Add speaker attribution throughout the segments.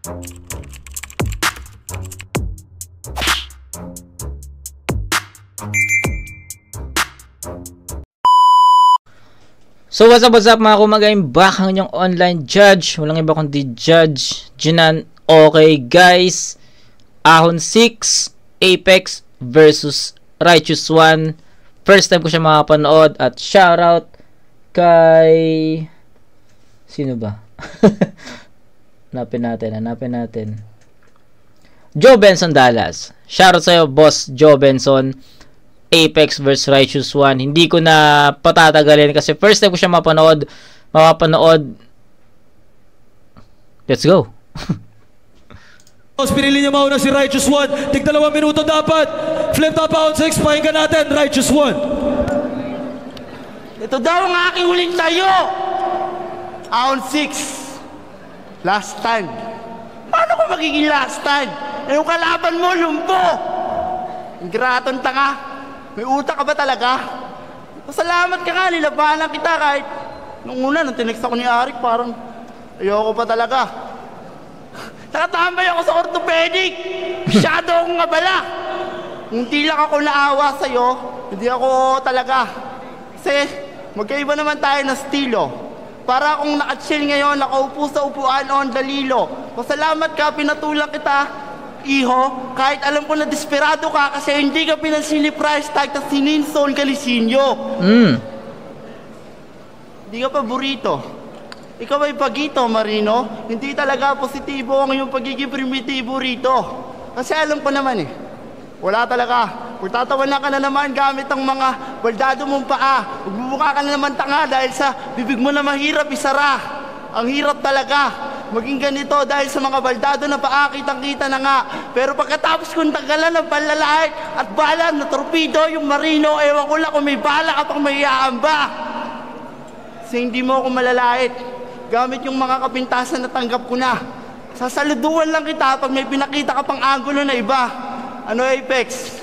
Speaker 1: So what's up mga kumagain, back ang inyong online judge. Walang iba kundi Judge Jinan. Okay guys, Ahon 6 Apex versus Righteous 1. First time ko siya makapanood. At shoutout kay... sino ba? Hanapin natin. Joe Benson Dallas. Shoutout sa'yo boss Joe Benson. Apex vs Righteous 1. Hindi ko na patatagalin kasi first time ko siya mapanood. Let's go.
Speaker 2: Pinili niya mauna si Righteous 1. Tig 2 minuto dapat. Flip top Ahon 6. Pakinggan natin, Righteous 1.
Speaker 3: Ito daw ang aking huling tayo. Ahon 6. Last stand. Paano ko magiging last stand? Eh, yung kalaban mo, lumpo. Ingraton tanga. May utak ka ba talaga? Pasalamat ka nga, nilabanan kita kahit nung una, nung tinext ako ni Arik, parang ayoko pa talaga. Nakatambay ako sa orthopedic. Masyado akong abala. Hindi lang ako naawa sa'yo, hindi ako talaga. Kasi magkaiba naman tayo ng estilo. Para akong nakachill ngayon, nakaupo sa upuan on dalilo. Pasalamat ka, pinatulak kita. Iho, kahit alam ko na desperado ka kasi hindi ka pinansin ni Price Tag at sininson ka ni Sinyo. Hindi ka paborito. Ikaw ay pagito, Marino. Hindi talaga positibo ang iyong pagiging primitibo rito. Kasi alam ko naman wala talaga. Pagtatawanan ka na naman gamit ang mga baldado mong paa. Magbubuka ka na naman tanga dahil sa bibig mo na mahirap isara. Ang hirap talaga. Maging ganito dahil sa mga baldado na paa, kitang-kita na nga. Pero pagkatapos kong tagalan ng panlalait at bala na torpedo yung Marino, ewan ko lang kung may bala ka pang maiaamba. Kasi hindi mo ako malalait. Gamit yung mga kapintasan na tanggap ko na. Sasaluduan lang kita pag may pinakita ka pang angulo na iba. Ano Apex?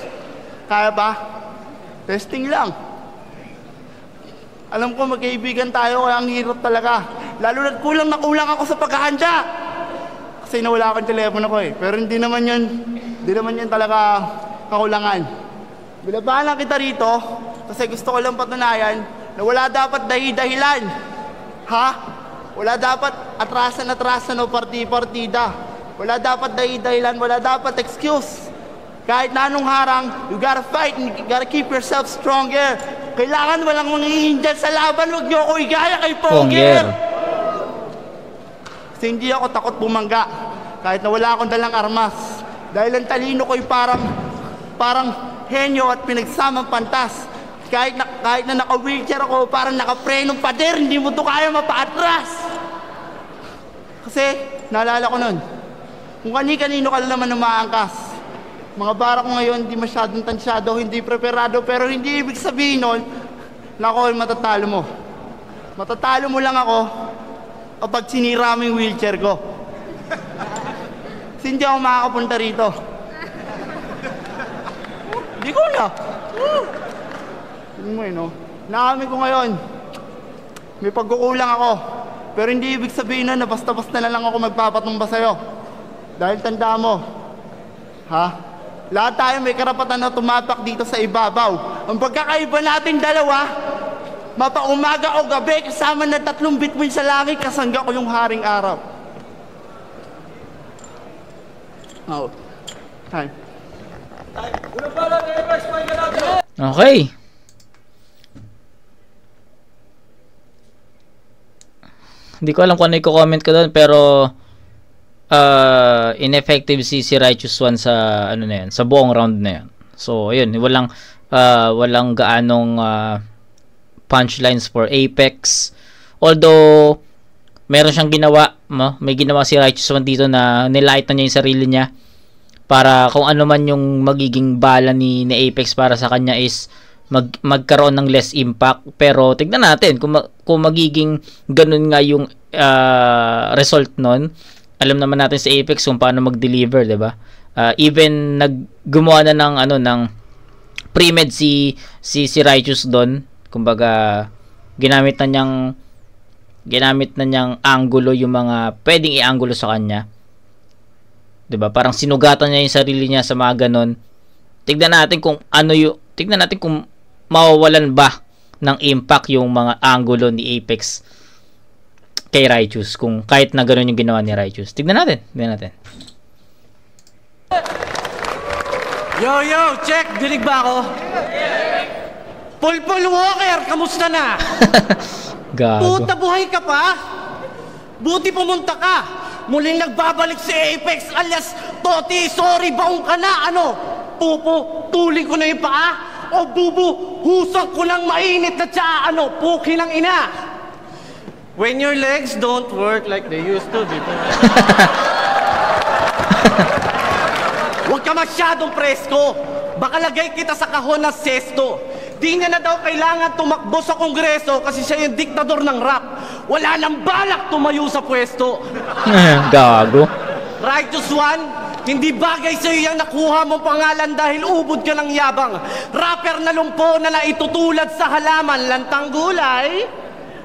Speaker 3: Kaya ba? Testing lang. Alam ko magkaibigan tayo kaya ang hirap talaga. Lalo na't kulang ako sa paghahanda. Kasi nawala akong telepono ko Pero hindi naman yun talaga kakulangan. Bilabahan lang kita rito kasi gusto ko lang patunayan na wala dapat dahilan. Ha? Wala dapat atrasan o partida. Wala dapat dahilan, wala dapat excuse. Kahit na anong harang, you gotta fight and you gotta keep yourself stronger. Kailangan walang manghihindihan sa laban, huwag niyo ako igaya kay Ponger. Kasi hindi ako takot bumangga kahit na wala akong dalang armas. Dahil ang talino ko'y parang henyo at pinagsamang pantas. Kahit na naka-wheelchair ako, parang naka-prenong pader, hindi mo to kaya mapaatras. Kasi naalala ko nun, kung kani-kanino ka naman umaangkas. Mga bara ko ngayon, hindi masyadong tansyado, hindi preparado, pero hindi ibig sabihin nun na ako ay matatalo mo. Matatalo mo lang ako kapag sinira mo yung wheelchair ko. Kasi hindi ako makakapunta rito. Hindi ko na. Tignan mo Naamin ko ngayon, may pagkukulang ako. Pero hindi ibig sabihin na basta-basta na lang ako magpapatumba sa'yo. Dahil tanda mo, lahat tayo may karapatan na tumapak dito sa ibabaw. Ang pagkakaiba nating dalawa, mapaumaga o gabi, kasama na 3 bituin sa langit, kasangga ko yung haring araw. Time.
Speaker 1: Okay. Hindi ko alam kung ano i-comment ko doon, pero ineffective si Righteous 1 sa sa buong round na yan. So ayun, walang gaanong punchlines for Apex. Although meron siyang ginawa, may ginawa si Righteous 1 dito na nilight na niya yung sarili niya para kung ano man yung magiging bala ni Apex para sa kanya is magkaroon ng less impact. Pero tignan natin kung magiging ganun nga yung result nun. Alam naman natin sa Apex kung paano mag-deliver, 'di ba? Even gumawa na ng pre-med si Righteous doon. Kumbaga ginamit na niyang angulo yung mga pwedeng i-angulo sa kanya. 'Di ba? Parang sinugatan niya yung sarili niya sa mga ganon. Tignan natin kung mawawalan ba ng impact yung mga angulo ni Apex kay Righteous kung kahit na gano'n yung ginawa ni Righteous. Tignan natin.
Speaker 4: Yo, check! Dinig ba ako? Pulpul Walker, kamusta na?
Speaker 1: Gago.
Speaker 4: Puta, buhay ka pa? Buti pumunta ka. Muling nagbabalik si Apex alias Toti, sorry, baong ka na. Ano? Pupo, tuling ko na yung paa? O bubu, husang ko ng mainit na tsaa. Ano? Puki ng ina. When your legs don't work like they used to before. Huwag ka masyadong presko. Baka lagay kita sa kahon na sesto. Di niya na daw kailangan tumakbo sa kongreso kasi siya yung diktador ng rap. Wala nang balak tumayo sa pwesto.
Speaker 1: Gago.
Speaker 4: Righteous One, hindi bagay sa'yo yung nakuha mong pangalan dahil ubod ka ng yabang. Rapper na lumpo na naitutulad sa halaman, lantang gulay.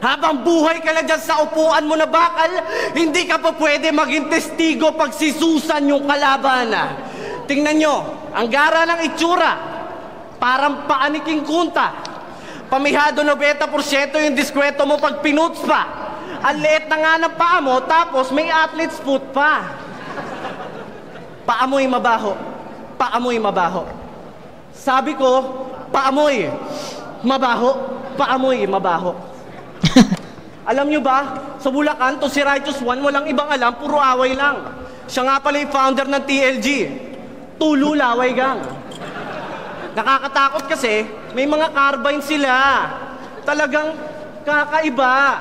Speaker 4: Habang buhay ka na dyan sa upuan mo na bakal, hindi ka pa pwede maging testigo pag sisusan yung kalaban. Tingnan nyo, ang gara ng itsura, parang paaniking kunta. Pamihado 90% yung diskweto mo pag pinuts pa. Ang liit na nga ng paa mo, tapos may athlete's foot pa. Paamoy mabaho. Paamoy mabaho. Sabi ko, paamoy mabaho. Paamoy mabaho. Alam nyo ba, sa Bulacan, to si Righteous One, walang ibang alam, puro away lang. Siya nga pala yung founder ng TLG. Tulo Laway Gang. Nakakatakot kasi, may mga carbine sila. Talagang kakaiba.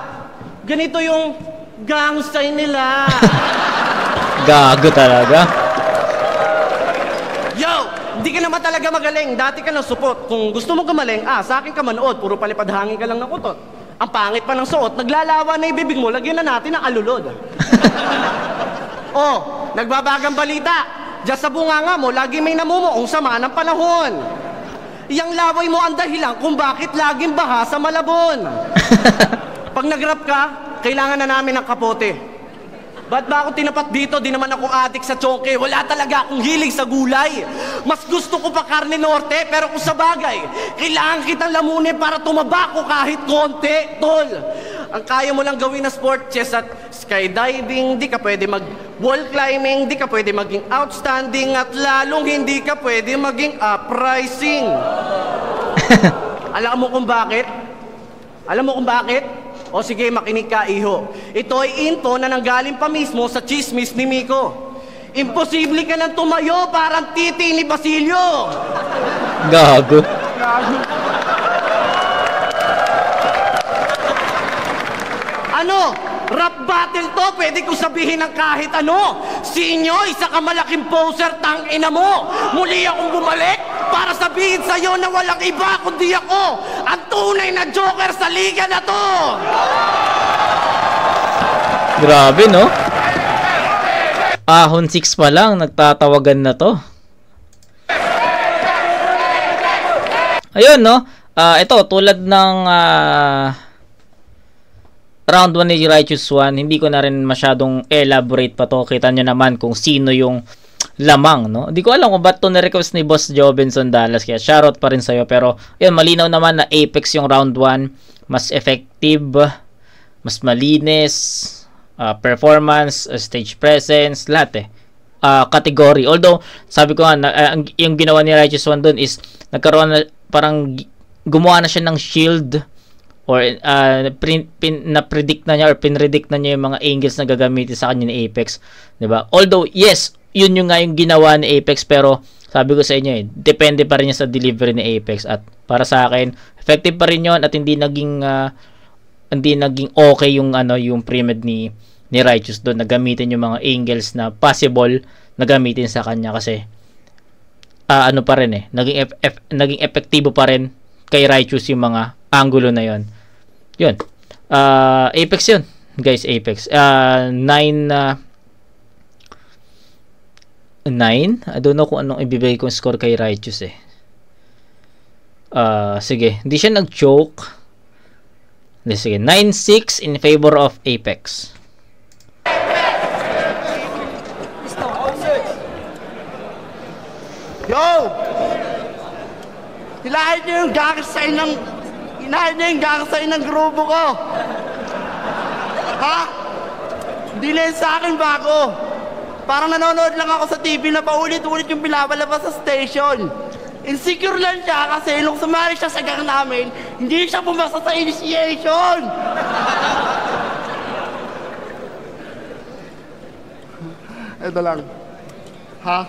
Speaker 4: Ganito yung gang style nila.
Speaker 1: Gago talaga.
Speaker 4: Yo! Hindi ka naman talaga magaling. Dati ka ng support. Kung gusto mo gumaling, sa akin ka manood. Puro palipad hangin ka lang ng kutot. Ang pangit pa ng suot, naglalawa na yung bibig mo, lagyan na natin ng alulod. Oh, nagbabagang balita. Diyan sa bunganga mo, lagi may namumuong sama ng panahon. Yang laway mo ang dahilan kung bakit laging baha sa Malabon. Pag nag-rap ka, kailangan na namin ng kapote. Ba't ba ako tinapat dito? Di naman ako adik sa tsoke. Wala talaga akong hilig sa gulay. Mas gusto ko pa karne norte, pero kung sa bagay, kailangan kitang lamunin para tumaba ko kahit konti, tol. Ang kaya mo lang gawin na sport, chess at skydiving, di ka pwede mag-wall climbing, di ka pwede maging outstanding, at lalong hindi ka pwede maging uprising. Alam mo kung bakit? Alam mo kung bakit? O sige, makinig ka, iho. Ito ay info na nanggaling pa mismo sa chismis ni Miko. Imposible ka nang tumayo, parang titi ni Basilio.
Speaker 1: Gago.
Speaker 4: Ano? Rap battle to, pwede ko sabihin ng kahit ano. Sinyo, isa ka malaking poser, tang ina mo. Muli akong bumalik para sabihin sa'yo na walang iba kundi ako, ang tunay na joker sa liga na to.
Speaker 1: Grabe, no? Ahon 6 pa lang, nagtatawagan na to. Ayun, no? Ito, tulad ng round 1 ni Righteous One, hindi ko na rin masyadong elaborate pa to. Kita nyo naman kung sino yung lamang, no? Hindi ko alam kung ba't to na-request ni Boss Jobenson Dallas, kaya shoutout pa rin sa'yo. Pero, yun, malinaw naman na Apex yung round 1. Mas effective, mas malinis, performance, stage presence, lahat category. Although, sabi ko nga, yung ginawa ni Righteous One dun is, nagkaroon na, parang gumawa na siya ng shield or na-predict na niya or pinredict na niya yung mga angles na gagamitin sa kanya ni Apex, 'di ba? Although yes, yun yung nga yung ginawa ni Apex, pero sabi ko sa inyo depende pa rin yan sa delivery ni Apex, at para sa akin effective pa rin yun, at hindi naging okay yung yung pre-med ni Righteous doon na gamitin yung mga angles na possible na gamitin sa kanya, kasi ano pa rin naging epektibo pa rin kay Righteous yung mga angulo na yon. Yun. Apex yun. Guys, Apex. 9 I don't know kung anong ibibigay kong score kay Righteous sige. Hindi siya nag-choke. Sige. 9-6 in favor of Apex.
Speaker 3: Yo! Hilahin niyo yung gangsay ng grupo ko. Ha? Hindi na yun sa akin bago. Parang nanonood lang ako sa TV na paulit-ulit yung pinapalabas sa station. Insecure lang siya kasi nung sumali siya sa gang namin, hindi siya pumasa sa initiation. Ito lang. Ha?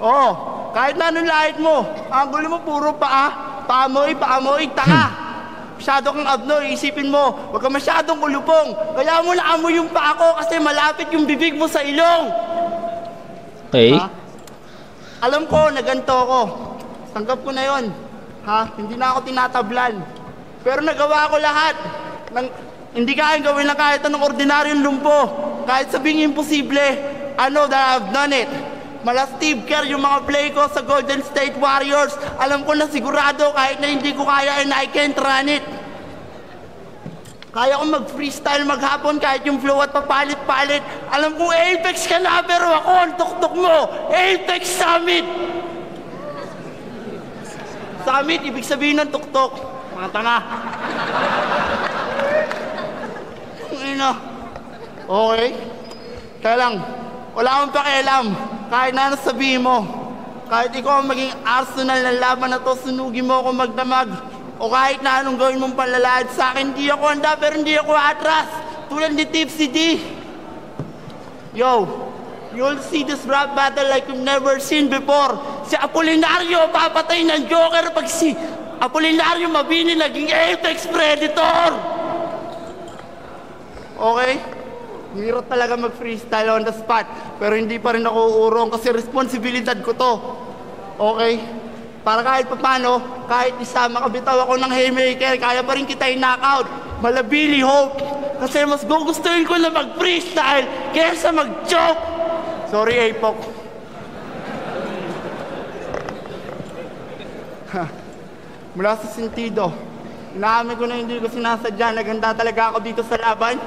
Speaker 3: Oo, kahit na anong lahit mo, ang gulo mo puro paamoy, tanga. Masyado kang abnoy, isipin mo, huwag ka masyadong ulupong. Kaya mo naamoy yung paa ko kasi malapit yung bibig mo sa ilong.
Speaker 1: Okay.
Speaker 3: Ha? Alam ko na ganito ako. Tanggap ko na yon. Ha? Hindi na ako tinatablan. Pero nagawa ko lahat. Hindi kayang gawin lang kahit anong ordinaryong lumpo. Kahit sabing imposible, I know that I've done it. Mala Steve Kerr yung mga play ko sa Golden State Warriors. Alam ko na sigurado kahit na hindi ko kaya and I can't run it. Kaya ko mag-freestyle maghapon kahit yung flow at papalit-palit. Alam kong Apex ka na pero ako ang tuktok mo. Apex Summit! Summit, ibig sabihin ng tuktok. Mga tanga. Okay? Kaya lang, wala akong pakialam. Kahit na sabihin mo, kahit ikaw ang maging arsenal ng laban na to, sunugin mo ako magdamag. O kahit na anong gawin mong palalahad sa akin, di ako handa pero hindi ako atras. Tulad ni Tipsy D. Yo, you'll see this rap battle like you've never seen before. Si Apolinario papatay ng Joker pag si Apolinario Mabini naging Apex Predator. Okay? Hirap talaga mag-freestyle on the spot. Pero hindi pa rin ako uurong kasi responsibilidad ko to. Okay? Para kahit paano, kahit isa makabitaw ako ng haymaker, kaya pa rin kita i-knockout. Malabili hope. Kasi mas gugustuhin ko na mag-freestyle kaysa mag-joke. Sorry, Apok. Mula sa sentido, inaamin ko na hindi ko sinasadya. Naganda talaga ako dito sa laban.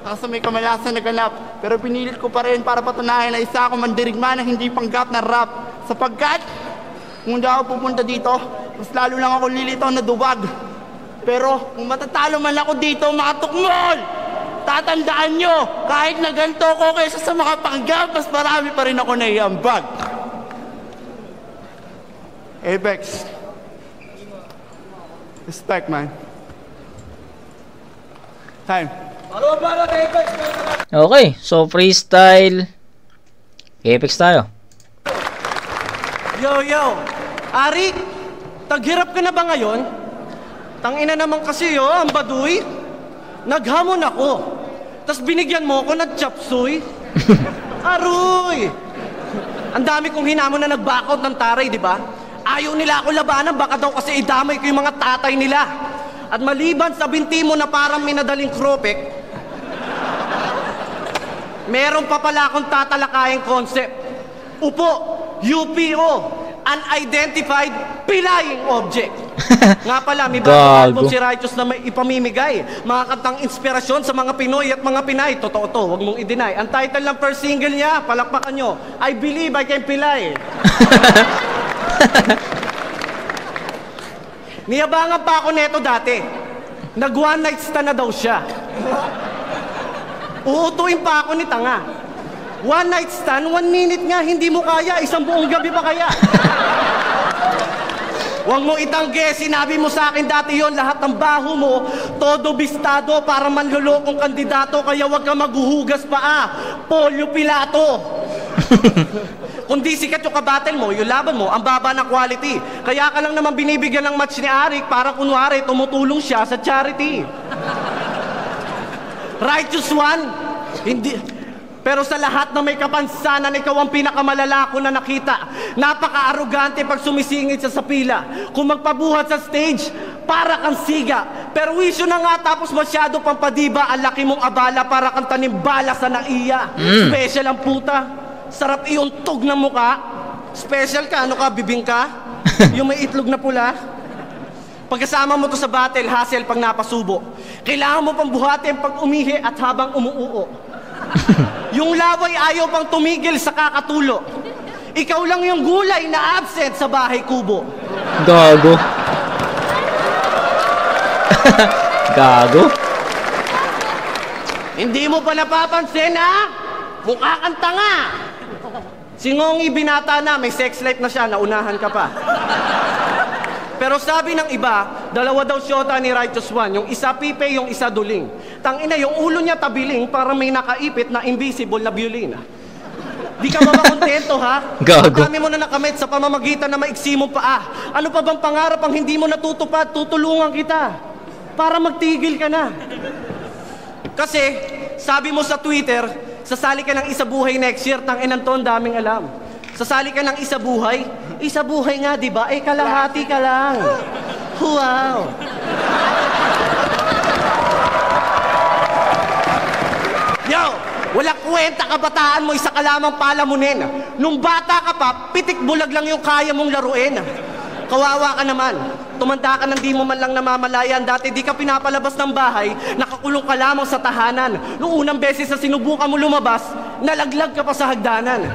Speaker 3: Kaso may kamalasan na ganap. Pero pinilit ko pa rin para patunayan na isa ako mandirigma na hindi panggap na rap. Sapagkat, kung hindi ako pupunta dito, mas lalo lang ako lilitaw na duwag. Pero kung matatalo man ako dito, mga tukmol, tatandaan nyo, kahit na ganito ko kaysa sa mga panggap, mas marami pa rin ako naiambag. Apex. Respect, man. Time.
Speaker 1: Okay, so freestyle. Apex tayo.
Speaker 4: Yo, Ari, taghirap ka na ba ngayon? Tangina naman kasi ang baduy. Naghamon ako. Tapos binigyan mo ako ng chapsuy. Aroy! Ang dami kong hinamon na nag-backout ng taray, di ba? Ayaw nila ako labanan, baka daw kasi idamay ko yung mga tatay nila. At maliban sa binti mo na parang minadaling kropek, meron pa pala akong tatalakayang concept. Upo, UPO, Unidentified Pilaying Object. Nga pala, may bagong album si Righteous na may ipamimigay. Mga kantang inspirasyon sa mga Pinoy at mga Pinay. Totoo to, huwag mong i-deny. Ang title ng first single niya, palakpakan nyo, I Believe I Can Pilay. Niyabangan pa ako neto dati. Nag one night stand na daw siya. Uutuin pa ako ni tanga. One night stand, 1 minute nga, hindi mo kaya. Isang buong gabi pa kaya. Huwag mo itangge, sinabi mo sa akin dati yon, lahat ng baho mo, todo bistado para manlolokong kandidato, kaya huwag kang maghuhugas pa Polio Pilato. Kundi sikat yung kabattle mo, yung laban mo, ang baba ng quality. Kaya ka lang naman binibigyan ng match ni Arik para kunwari tumutulong siya sa charity. Righteous one, hindi. Pero sa lahat na may kapansanan, ikaw ang pinakamalala ko na nakita. Napaka-arrogante pag sumisingit sa pila. Kung magpabuhat sa stage, para kang siga. Pero wisyo na nga tapos masyado pang padiba. Ang laki mong abala para kang tanimbala sa naiya. Special ang puta. Sarap iuntog ng muka. Special ka, ano ka, bibing ka? Yung may itlog na pula. Pagkasama mo to sa battle, hassle pag napasubo. Kailangan mo pang buhatin pag umihi at habang umuuo. Yung laway ayaw pang tumigil sa kakatulo. Ikaw lang yung gulay na absent sa bahay kubo.
Speaker 1: Gago. Gago.
Speaker 4: Hindi mo pa napapansin, ha? Mukha kang tanga. Si Ngongi binata na, may sex life na siya, naunahan ka pa. Pero sabi ng iba, dalawa daw syota ni Righteous One, yung isa pipe, yung isa duling. Tangina, yung ulo niya tabiling para may nakaipit na invisible na violin. Di ka ba makontento, ha?
Speaker 1: Gago.
Speaker 4: Ang dami mo na nakamit sa pamamagitan na maiksi mo paa. Ano pa bang pangarap ang hindi mo natutupad? Tutulungan kita para magtigil ka na. Kasi, sabi mo sa Twitter, sasali ka ng isa buhay next year, tanginan to, ang daming alam. Sasali ka ng isa buhay? Isa buhay nga, di ba? Eh, kalahati ka lang. Wow! Yo! Walang kwenta kabataan mo, isa ka lamang palamunin. Nung bata ka pa, pitik bulag lang yung kaya mong laruin. Kawawa ka naman. Tumanda ka nang di mo man lang namamalayan. Dati di ka pinapalabas ng bahay, nakakulong ka lamang sa tahanan. Noong unang beses na sinubukan mo lumabas, nalaglag ka pa sa hagdanan.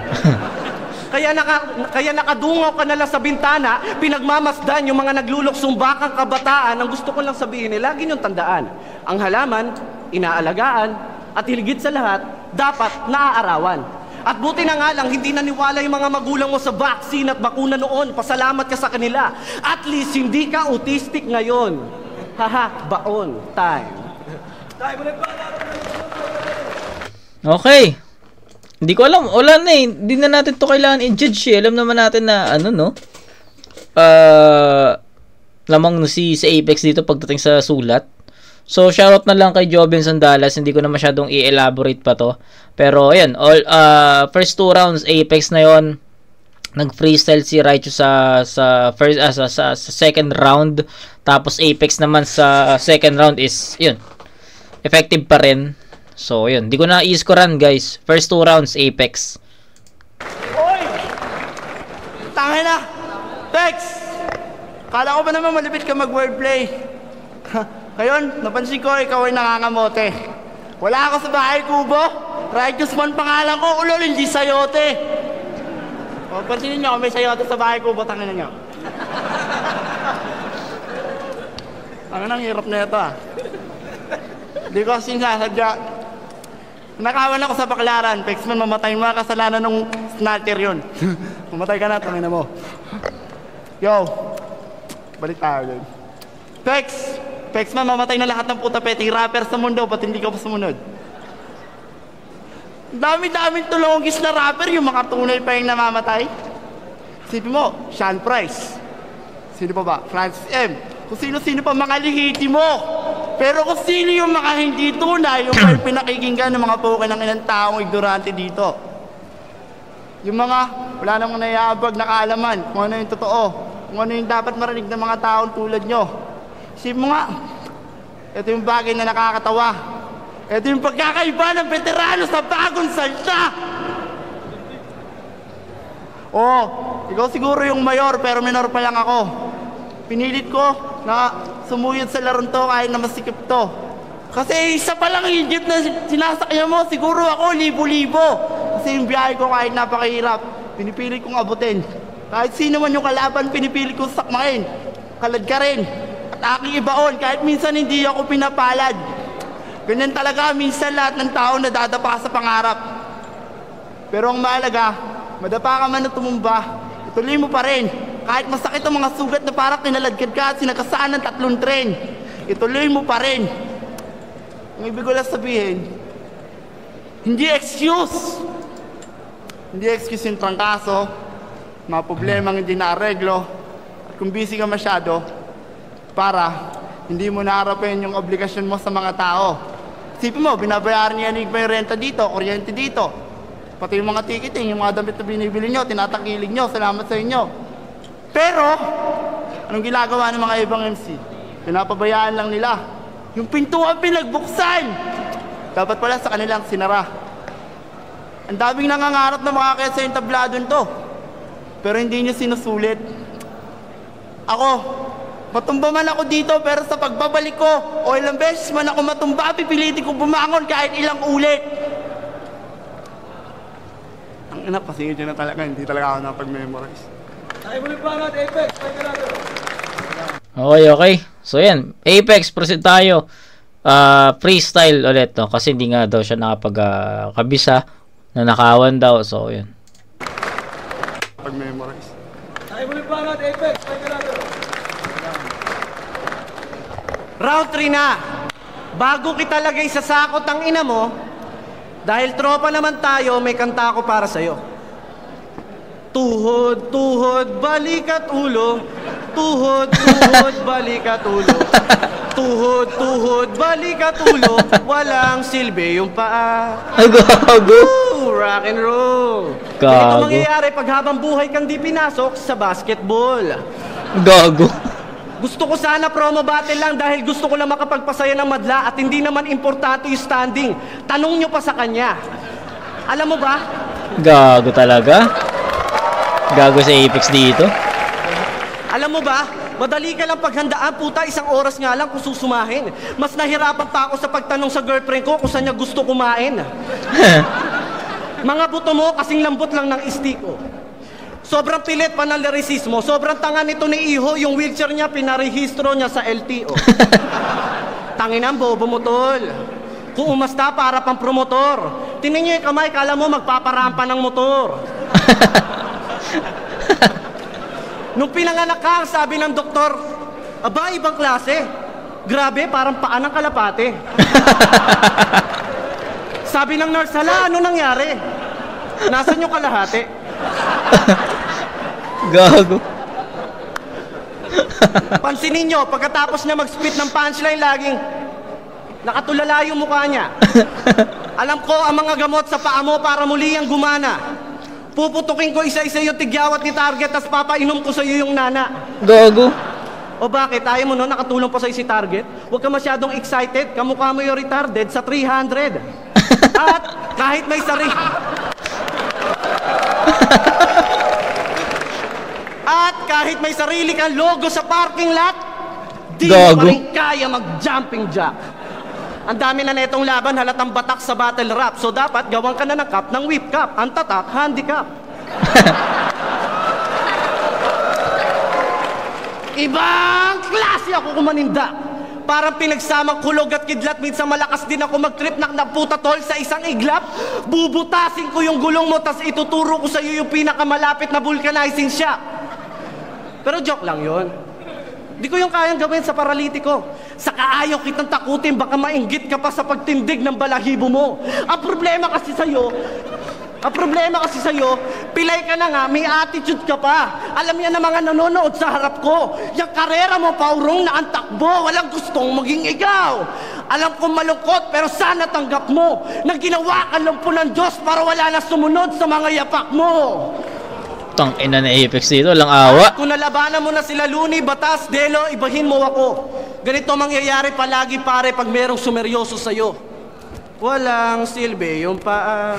Speaker 4: Kaya nakadungaw ka nalang sa bintana, pinagmamasdan yung mga nagluluksong bakang kabataan. Ang gusto ko lang sabihin eh, lagi niyong tandaan. Ang halaman, inaalagaan, at higit sa lahat, dapat naaarawan. At buti na nga lang, hindi naniwala yung mga magulang mo sa vaccine at bakuna noon. Pasalamat ka sa kanila. At least, hindi ka autistic ngayon. Haha, baon. Time.
Speaker 1: Okay. Hindi ko alam. Wala na eh. Hindi na natin to kailangan i-judge eh. Alam naman natin na ano no. Lamang si Apex dito pagdating sa sulat. So, shoutout na lang kay Joven Sandalas. Hindi ko na masyadong i-elaborate pa to. Pero, ayan. First 2 rounds, Apex na yon. Nag-freestyle si Raichu sa second round. Tapos, Apex naman sa second round is, yun. Effective pa rin. So, yun. Hindi ko na i-scorean, guys. First 2 rounds, Apex.
Speaker 3: Oy! Tangin na! Tex! Kala ko ba naman malipit ka mag-wordplay? Ngayon, napansin ko, ikaw ay nangangamote. Wala ako sa bahay kubo. Righteous One pangalan ko, ulol, hindi sayote. O, pansinin nyo, may sayote sa bahay kubo, tangin na nyo. Ang hirap na ito ah. Hindi ko sinasadya. Nakawan ako sa baklaran. Pexman, mamatay mo, kasalanan ng snatcher yun. Mamatay ka na, tangin na mo. Yo, balik tayo din. Pexman, mamatay na lahat ng puta peting rapper sa mundo, ba't hindi ka pa sumunod? Dami-daming tulongis na rapper, yung mga tunay pa yung namamatay. Sipin mo, Sean Price. Sino pa ba? Francis M. Kung sino-sino pa mga lihiti mo. Pero kung sino yung mga hindi tunay, yung pinakikinggan ng mga puke ng ilang taong ignorante dito. Yung mga wala namang nayabag na kaalaman, kung ano yung totoo, kung ano yung dapat marinig ng mga taong tulad nyo. Isip mo nga, ito yung bagay na nakakatawa. Ito yung pagkakaiba ng veterano sa bagong salta. Oo, ikaw siguro yung mayor pero minor pa lang ako. Pinilit ko na sumuyod sa larong to kahit na masikip to. Kasi isa pa lang higit na sinasakyan mo, siguro ako libo-libo. Kasi yung biyahe ko kahit napakahirap, pinipilit kong abutin. Kahit sino man yung kalaban, pinipilit kong sakmain. Kalad ka rin. Aking ibaon, kahit minsan hindi ako pinapalad. Ganyan talaga, minsan lahat ng tao nadadapa sa pangarap. Pero ang mahalaga, madapa ka man na tumumba, ituloy mo pa rin. Kahit masakit ang mga sugat na parang kinaladkad ka at sinagasaan ng 3 tren, ituloy mo pa rin. Ang ibig ko lang sabihin, hindi excuse. Hindi excuse yung trangkaso, mga problemang hindi naareglo, at kung busy ka masyado, para hindi mo naharapin yung obligasyon mo sa mga tao. Isipin mo, binabayaran niya yung renta dito, kuryente dito. Pati yung mga ticketing, yung mga damit na binibili nyo, tinatakilig nyo, salamat sa inyo. Pero, anong ginagawa ng mga ibang MC? Pinapabayaan lang nila. Yung pintuan pinagbuksan! Dapat pala sa kanilang sinara. Ang daming nangangarap na makakaya sa yung tabladon to. Pero hindi nyo sinusulit. Ako, matumba man ako dito pero sa pagbabalik ko o ilang beses man ako matumba, pipilitin ko bumangon kahit ilang ulit. Ang ina, pasingin na talaga. Hindi talaga ako napag-memorize.
Speaker 2: Tayo mo yung banat, Apex. Tayo ka natin.
Speaker 1: Okay, okay. So, yan. Apex, proceed tayo. Freestyle ulit, no? Kasi hindi nga daw siya nakapag-kabisa. Nanakawan daw. So, yan.
Speaker 3: Pag-memorize.
Speaker 2: Tayo mo yung banat, Apex. Tayo ka natin.
Speaker 4: Round 3 na. Bago kita lagay sa sakot ang ina mo, dahil tropa naman tayo, may kanta ako para sa'yo. Tuhod, tuhod, balik at ulo. Tuhod, tuhod, balik at ulo. Tuhod, tuhod, balik at ulo. Walang silbi yung paa.
Speaker 1: Gago.
Speaker 4: Rock and roll.
Speaker 1: Gago.
Speaker 4: Ganito mangyayari pag habang buhay kang di pinasok sa basketball.
Speaker 1: Gago.
Speaker 4: Gusto ko sana promo battle lang dahil gusto ko lang makapagpasaya ng madla at hindi naman importante yung standing. Tanong nyo pa sa kanya. Alam mo ba?
Speaker 1: Gago talaga. Gago sa Apex dito.
Speaker 4: Alam mo ba? Madali ka lang paghandaan, puta, 1 oras nga lang kung susumahin. Mas nahirapan pa ako sa pagtanong sa girlfriend ko kung saan niya gusto kumain. Mga buto mo kasing lambot lang ng istiko. Sobrang pilit pa ng lyricismo. Sobrang tanga nito ni Iho, yung wheelchair niya pinarehistro niya sa LTO. Tangin ang bobo mo, tol. Kung umasta para pang promotor. Tingnan niyo yung kamay, kala mo magpaparampa ng motor. Nung pinanganak ka, sabi ng doktor, aba, ibang klase. Grabe, parang paa ng kalapate. Sabi ng nurse, hala, ano nangyari? Nasaan yung kalahati?
Speaker 1: Gago.
Speaker 4: Pansinin nyo, pagkatapos niya mag-spit ng punchline, laging nakatulala yung mukha niya. Alam ko ang mga gamot sa paa mo para muli ang gumana. Puputukin ko isa-isa yung tigyawat ni Target, tas papainom ko sa iyo yung nana.
Speaker 1: Gago.
Speaker 4: O bakit? Ayaw mo no? Nakatulong pa sa'yo si Target? Huwag ka masyadong excited. Kamukha mo yung retarded sa 300. At kahit may sarili... At kahit may sarili kang logo sa parking lot, di mo pa rin kaya mag-jumping jack. Ang dami na netong laban, halatang batak sa battle rap. So dapat gawang ka na ng cup ng whip cup. Ang tatak, handicap. Ibang klase ako kumaninda. Parang pinagsamang kulog at kidlat. Minsan malakas din ako mag-trip na puta tol sa isang iglap. Bubutasin ko yung gulong mo, tas ituturo ko sa iyo yung pinakamalapit na vulcanizing shop. Pero joke lang yon. Di ko yung kayang gawin sa paralitiko. Saka ayaw kitang takutin, baka mainggit ka pa sa pagtindig ng balahibo mo. Ang problema kasi sa'yo, pilay ka na nga, may attitude ka pa. Alam yan ng mga nanonood sa harap ko. Yung karera mo, paurong na ang takbo, walang gustong maging ikaw. Alam kong malungkot, pero sana tanggap mo na ginawa ka lang po ng Diyos para wala na sumunod sa mga yapak mo.
Speaker 1: Tang ina na Apex dito, walang awa.
Speaker 4: Kung nalabanan mo na sila Luni, Batas, Delo, ibahin mo ako. Ganito mangyayari palagi pare pag merong sumeryoso sa'yo. Walang silbi yung paa.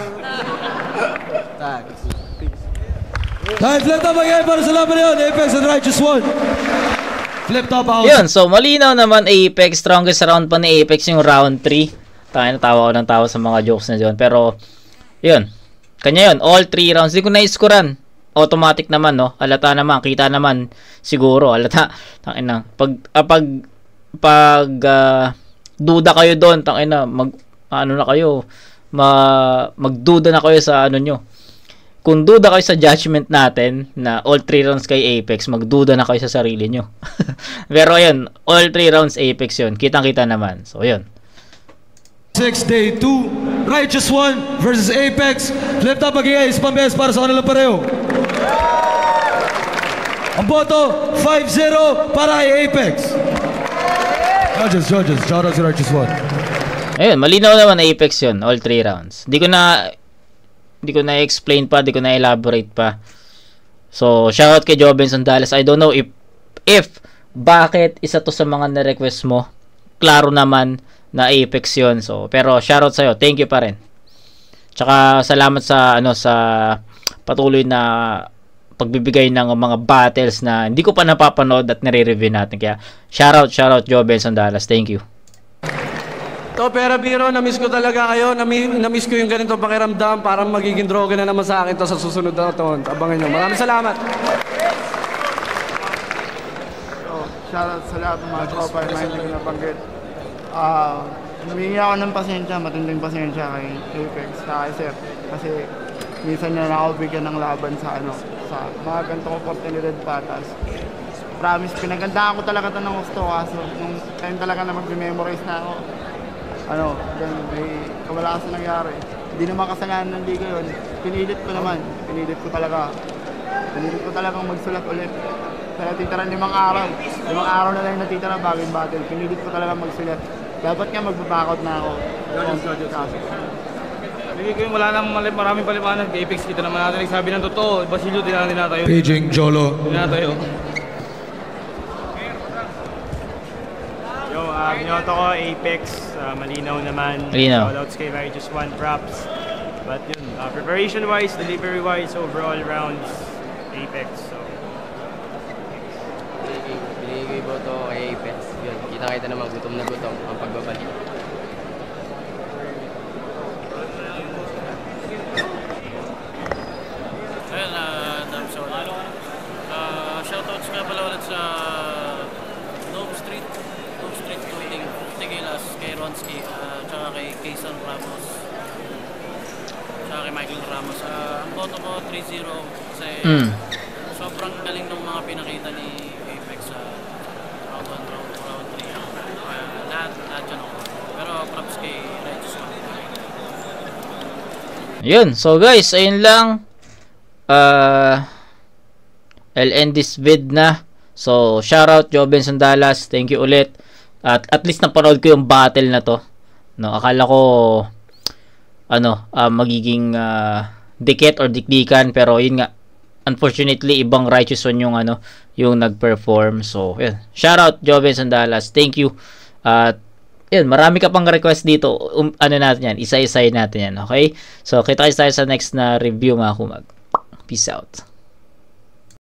Speaker 2: Time, flip top again para sa laban na yun. Apex and Righteous One. Flip top out.
Speaker 1: Yun, so malinaw naman Apex. Strongest round pa ni Apex yung round 3. Tayo natawa ko ng tawa sa mga jokes na dyan. Pero, yun. Kanya yun, all 3 rounds. Di ko na-scorean. Automatic naman, no? Halata naman, kita naman. Siguro, halata. Tangina. Pag duda kayo doon, tangina, magduda na kayo sa ano nyo. Kung duda kayo sa judgment natin na all 3 rounds kay Apex, magduda na kayo sa sarili nyo. Pero ayun, all 3 rounds Apex yun. Kitang-kita naman. So, yun.
Speaker 2: 6 day 2, Righteous One versus Apex. Flip top again, spambes para sa kanilang pareho. Ang boto, 5-0 para kay Apex. Judges, shout out si Righteous One.
Speaker 1: Ayun, malinaw naman Apex yun, all 3 rounds. Di ko na explain pa, di ko na elaborate pa. So, shoutout kay Jobenson Dallas. I don't know if bakit isa to sa mga na-request mo. Klaro naman na Apex yun. So, pero shoutout sa'yo. Thank you pa rin. Tsaka salamat sa patuloy na pagbibigay ng mga battles na hindi ko pa napapanood at nire-review natin. Kaya shoutout Jobenson Dallas. Thank you.
Speaker 4: To, Pera Biro, na-miss ko talaga kayo. Na-miss ko yung ganito pakiramdam. Parang magiging droga na naman sa akin to sa susunod na taon. Abangan nyo. Maraming salamat.
Speaker 3: So, shoutout sa lahat ng mga tropa na hindi ko nabanggit. Humingi ako ng pasensya, matinding pasensya kay Apex, kay Sir. Kasi minsan na ako bigyan ng laban sa sa mga ganitong oportunidad patas. Promise, pinagandaan ko talaga ito ng gusto, kaso nung time talaga na mag-memorize na ako, may kamalakas na nangyari. Hindi naman kasalanan ng liga yun. Pinilit ko talagang magsulat ulit. Sa natitira 5 araw. 5 araw na lang yung natitira bago yung battle. Pinilit ko talagang magsulat. Dapat nga magbabakot na ako.
Speaker 5: Hindi ko yung wala nang maraming paliwanag. Kay Apex, kita naman natin nagsabi ng totoo. Basilio, di na tayo.
Speaker 2: Paging Jolo.
Speaker 5: Di na tayo. Yo, binoto ko Apex. Malinaw naman.
Speaker 1: Malinaw.
Speaker 5: Shoutouts kay Righteous One, props. But yun, preparation-wise, delivery-wise, overall rounds, Apex. So,
Speaker 6: binigay ko yung boto kay Apex. Yun, kita naman, gutom na gutom ang pagbabalik.
Speaker 7: Ayun, shoutouts nga pala ulit sa Dome Street Clothing, Tigilas, kay Ronski, tsaka kay Kayson Ramos, tsaka kay Michael Ramos. Ang boto ko 3-0 kasi sobrang galing ng mga pinakita ni Apex sa round 1, round 2, round 3. Lahat dyan ako. Pero props kay Regis.
Speaker 1: Yun. So guys, ayun lang. I'll end this vid na. So, shoutout Joven Sandalas. Thank you ulit. At least napanood ko yung battle na to. No, akala ko magiging dikit or dikdikan, pero yun nga. Unfortunately, ibang Righteous One yung yung nag-perform. So, yun. Shoutout Joven Sandalas. Thank you. At yun, marami ka pang request dito. Natin yan. Isa-isay natin yan. Okay? So, kita tayo sa next na review mga kumag. Peace out.